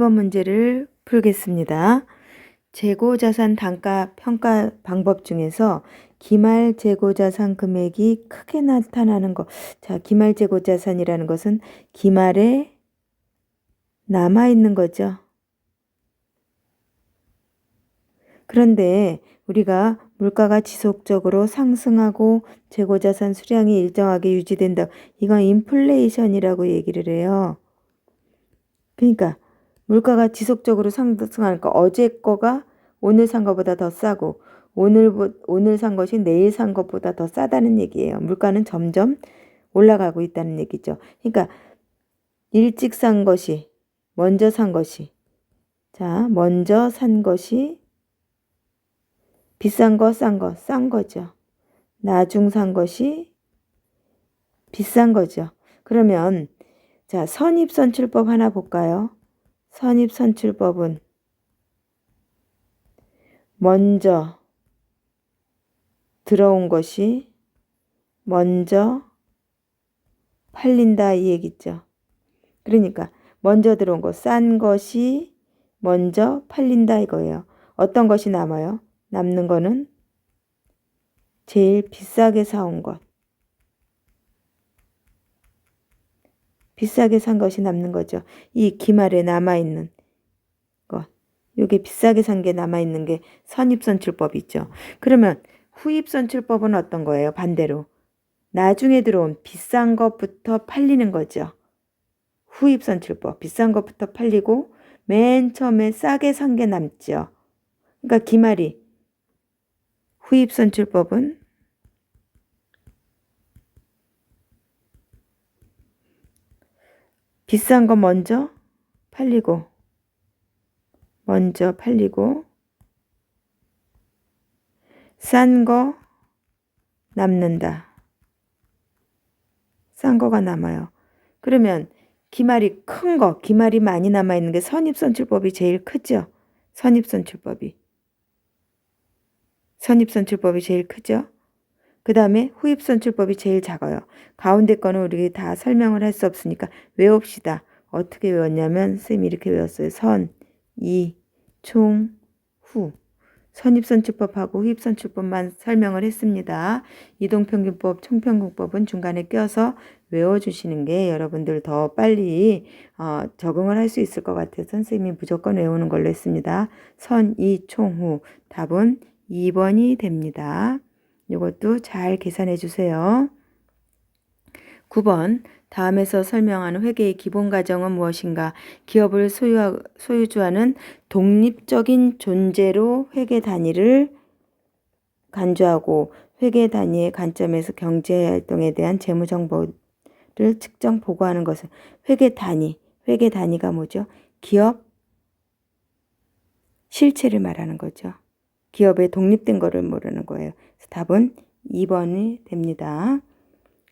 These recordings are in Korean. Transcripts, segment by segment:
1번 문제를 풀겠습니다. 재고자산 단가 평가 방법 중에서 기말 재고자산 금액이 크게 나타나는 것. 자, 기말 재고자산이라는 것은 기말에 남아있는 거죠. 그런데 우리가 물가가 지속적으로 상승하고 재고자산 수량이 일정하게 유지된다. 이건 인플레이션이라고 얘기를 해요. 그러니까 물가가 지속적으로 상승하니까 어제 거가 오늘 산 것보다 더 싸고 오늘 산 것이 내일 산 것보다 더 싸다는 얘기예요. 물가는 점점 올라가고 있다는 얘기죠. 그러니까 일찍 산 것이 먼저 산 것이 먼저 산 것이 비싼 거, 싼 거죠. 나중 산 것이 비싼 거죠. 그러면 자, 선입선출법 하나 볼까요? 선입선출법은 먼저 들어온 것이 먼저 팔린다 이 얘기죠. 그러니까 먼저 들어온 것, 싼 것이 먼저 팔린다 이거예요. 어떤 것이 남아요? 남는 거는 제일 비싸게 사온 것. 비싸게 산 것이 남는 거죠. 이 기말에 남아있는 것. 요게 비싸게 산 게 남아있는 게 선입선출법이죠. 그러면 후입선출법은 어떤 거예요? 반대로. 나중에 들어온 비싼 것부터 팔리는 거죠. 후입선출법. 비싼 것부터 팔리고 맨 처음에 싸게 산 게 남죠. 그러니까 기말이 후입선출법은 비싼 거 먼저 팔리고 싼 거 남는다. 싼 거가 남아요. 그러면 기말이 큰 거, 기말이 많이 남아있는 게 선입선출법이 제일 크죠. 선입선출법이 제일 크죠. 그 다음에 후입선출법이 제일 작아요. 가운데 거는 우리 다 설명을 할 수 없으니까 외웁시다. 어떻게 외웠냐면 선생님이 이렇게 외웠어요. 선, 이, 총, 후. 선입선출법하고 후입선출법만 설명을 했습니다. 이동평균법, 총평균법은 중간에 껴서 외워주시는 게 여러분들 더 빨리 적응을 할 수 있을 것 같아서 선생님이 무조건 외우는 걸로 했습니다. 선, 이, 총, 후. 답은 2번이 됩니다. 이것도 잘 계산해 주세요. 9번 다음에서 설명하는 회계의 기본 가정은 무엇인가? 기업을 소유주하는 독립적인 존재로 회계 단위를 간주하고 회계 단위의 관점에서 경제활동에 대한 재무정보를 측정 보고하는 것은 회계 단위가 뭐죠? 기업 실체를 말하는 거죠. 기업의 독립된 거를 모르는 거예요. 그래서 답은 2번이 됩니다.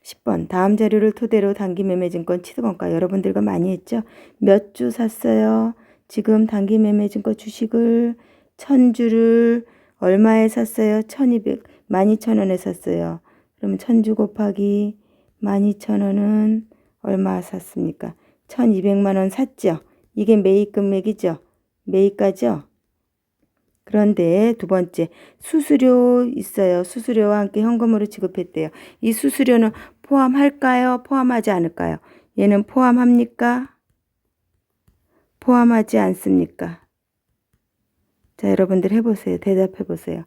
10번 다음 자료를 토대로 단기매매증권 취득원가 여러분들과 많이 했죠. 몇 주 샀어요. 지금 단기매매증권 주식을 1000주를 얼마에 샀어요? 12,000원에 샀어요. 그러면 1000주 곱하기 12,000원은 얼마 샀습니까? 1200만 원 샀죠. 이게 매입 금액이죠. 매입가죠. 그런데 두 번째 수수료 있어요. 수수료와 함께 현금으로 지급했대요. 이 수수료는 포함할까요? 포함하지 않을까요? 얘는 포함합니까? 포함하지 않습니까? 자, 여러분들 해보세요. 대답해보세요.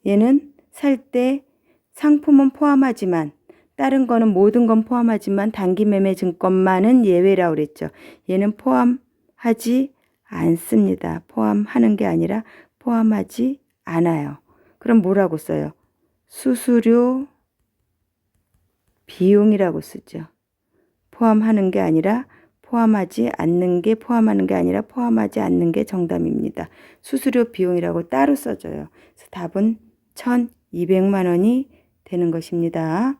얘는 살 때 상품은 포함하지만 다른 거는 모든 건 포함하지만 단기매매 증권만은 예외라고 그랬죠. 얘는 포함하지 않습니다. 포함하는 게 아니라 포함하지 않아요. 그럼 뭐라고 써요? 수수료 비용이라고 쓰죠. 포함하는 게 아니라 포함하지 않는 게 포함하는 게 아니라 포함하지 않는 게 정답입니다. 수수료 비용이라고 따로 써줘요. 그래서 답은 1,200만 원이 되는 것입니다.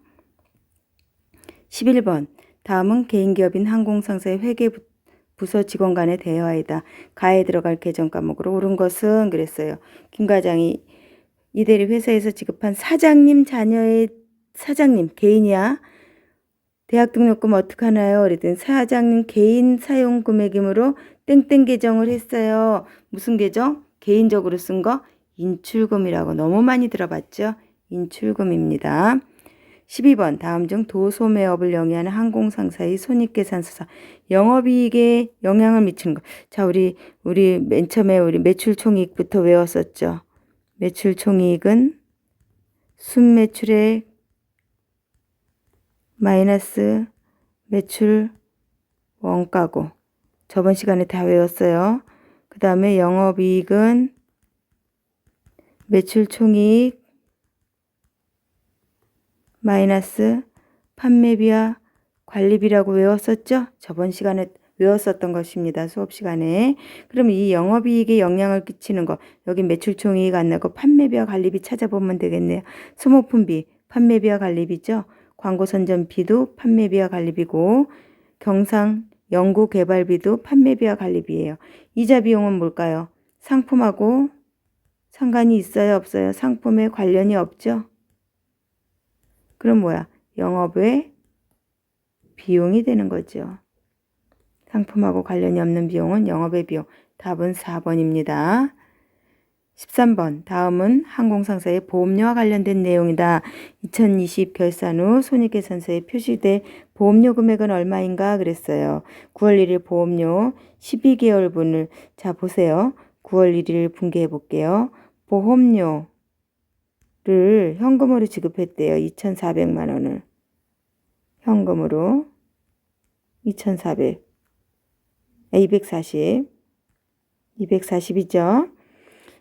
11번 다음은 개인기업인 항공상사의 회계부서 직원 간의 대화이다. 가에 들어갈 계정 과목으로 옳은 것은 그랬어요. 김 과장이 이대리 회사에서 지급한 사장님 자녀의 사장님 개인이야. 대학 등록금 어떻게 하나요? 그랬더니 사장님 개인 사용 금액이므로 땡땡 계정을 했어요. 무슨 계정? 개인적으로 쓴 거? 인출금이라고 너무 많이 들어봤죠? 인출금입니다. 12번 다음 중 도소매업을 영위하는 항공상사의 손익계산서상 영업이익에 영향을 미치는 것. 자, 우리 맨 처음에 우리 매출총이익부터 외웠었죠. 매출총이익은 순매출액 마이너스 매출 원가고 저번 시간에 다 외웠어요. 그 다음에 영업이익은 매출총이익 마이너스 판매비와 관리비라고 외웠었죠? 저번 시간에 외웠었던 것입니다. 수업 시간에. 그럼 이 영업이익에 영향을 끼치는 거 여기 매출총이익 안 나고 판매비와 관리비 찾아보면 되겠네요. 소모품비 판매비와 관리비죠. 광고선전비도 판매비와 관리비고 경상 연구개발비도 판매비와 관리비예요. 이자 비용은 뭘까요? 상품하고 상관이 있어요? 없어요? 상품에 관련이 없죠? 그럼 뭐야? 영업의 비용이 되는 거죠. 상품하고 관련이 없는 비용은 영업의 비용. 답은 4번입니다. 13번 다음은 항공상사의 보험료와 관련된 내용이다. 2020 결산 후 손익계산서에 표시될 보험료 금액은 얼마인가 그랬어요. 9월 1일 보험료 12개월분을 자 보세요. 9월 1일 분개해 볼게요. 보험료를 현금으로 지급했대요. 2,400만 원을 현금으로 2,400 240이죠.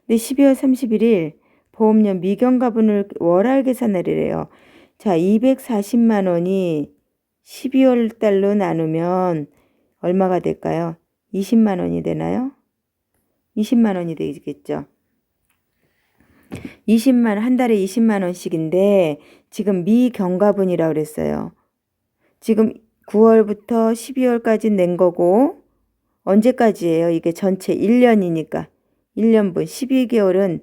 근데 12월 31일 보험료 미경과분을 월할 계산하래요. 자, 240만 원이 12월 달로 나누면 얼마가 될까요? 20만 원이 되나요? 20만 원이 되겠죠. 20만 한 달에 20만 원씩인데 지금 미경과분이라고 그랬어요. 지금 9월부터 12월까지 낸 거고 언제까지예요? 이게 전체 1년이니까 1년분 12개월은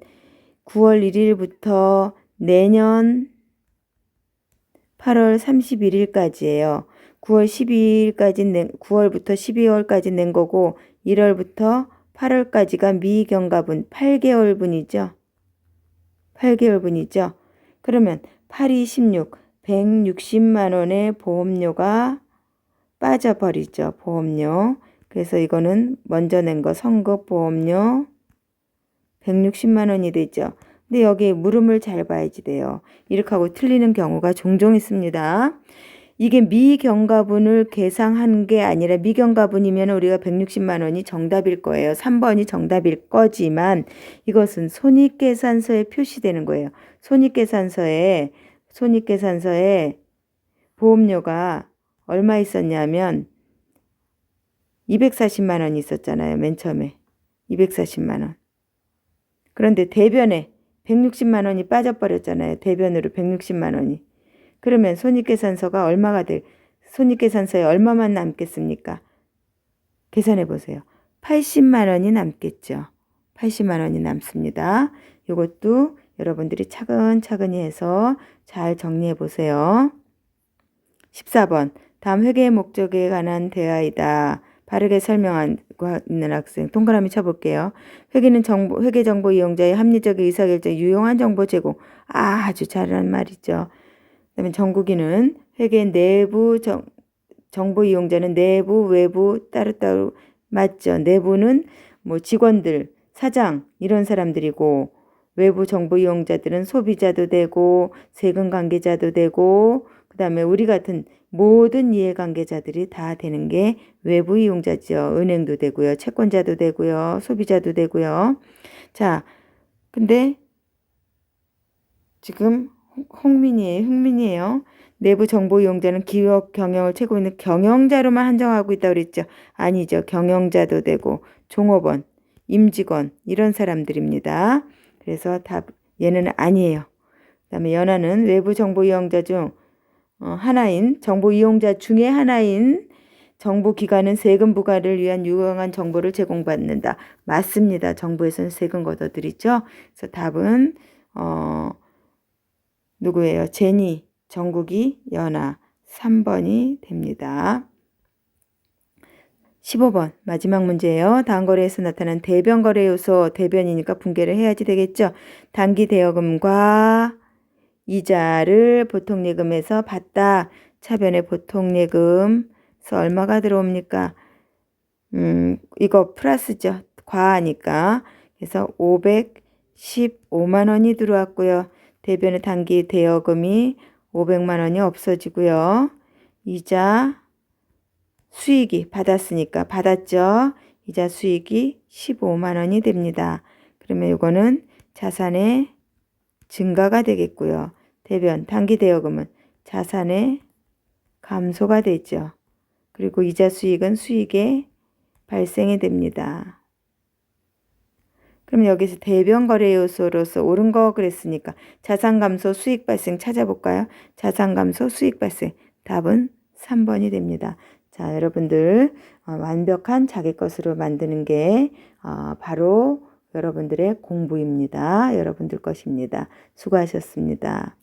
9월 1일부터 내년 8월 31일까지예요. 9월 12일까지 9월부터 12월까지 낸 거고 1월부터 8월까지가 미경과분 8개월분이죠. 8개월분이죠. 그러면 8, 16, 160만 원의 보험료가 빠져버리죠. 보험료. 그래서 이거는 먼저 낸 거 선급 보험료 160만 원이 되죠. 근데 여기 물음을 잘 봐야지 돼요. 이렇게 하고 틀리는 경우가 종종 있습니다. 이게 미경과분을 계상한 게 아니라 미경과분이면 우리가 160만 원이 정답일 거예요. 3번이 정답일 거지만 이것은 손익계산서에 표시되는 거예요. 손익계산서에 보험료가 얼마 있었냐면 240만 원이 있었잖아요. 맨 처음에 240만 원. 그런데 대변에 160만 원이 빠져버렸잖아요. 대변으로 160만 원이. 그러면 손익계산서가 손익계산서에 얼마만 남겠습니까? 계산해 보세요. 80만 원이 남겠죠. 80만 원이 남습니다. 이것도 여러분들이 차근차근히 해서 잘 정리해 보세요. 14번 다음 회계의 목적에 관한 대화이다. 바르게 설명하고 있는 학생 동그라미 쳐볼게요. 회계는 회계 정보 이용자의 합리적 의사결정 유용한 정보 제공. 아주 잘하는 말이죠. 그다음에 정국이는 회계 내부 정보 이용자는 내부 외부 따로따로 맞죠. 내부는 뭐 직원들 사장 이런 사람들이고 외부 정보 이용자들은 소비자도 되고 세금 관계자도 되고 그다음에 우리 같은 모든 이해관계자들이 다 되는 게 외부 이용자죠. 은행도 되고요. 채권자도 되고요. 소비자도 되고요. 자, 근데 지금 흥민이에요. 내부 정보 이용자는 기업 경영을 채고 있는 경영자로만 한정하고 있다고 그랬죠. 아니죠. 경영자도 되고 종업원, 임직원 이런 사람들입니다. 그래서 얘는 아니에요. 그다음에 연하는 외부 정보 이용자 중 하나인 정보 이용자 중에 하나인 정보기관은 세금 부과를 위한 유용한 정보를 제공받는다. 맞습니다. 정부에서는 세금 걷어들이죠. 그래서 답은 누구예요? 제니, 정국이, 연하 3번이 됩니다. 15번 마지막 문제예요. 다음 거래에서 나타난 대변 거래 요소, 대변이니까 분개를 해야지 되겠죠. 단기 대여금과 이자를 보통예금에서 받다. 차변에 보통예금 그래서 얼마가 들어옵니까? 이거 플러스죠. 과하니까. 그래서 515만 원이 들어왔고요. 대변의 단기 대여금이 500만 원이 없어지고요. 이자 수익이 받았으니까 받았죠. 이자 수익이 15만 원이 됩니다. 그러면 이거는 자산의 증가가 되겠고요. 대변 단기 대여금은 자산의 감소가 되죠. 그리고 이자 수익은 수익의 발생이 됩니다. 그럼 여기서 대변 거래 요소로서 옳은 거 그랬으니까 자산 감소 수익 발생 찾아볼까요? 자산 감소 수익 발생 답은 3번이 됩니다. 자, 여러분들 완벽한 자기 것으로 만드는 게 바로 여러분들의 공부입니다. 여러분들 것입니다. 수고하셨습니다.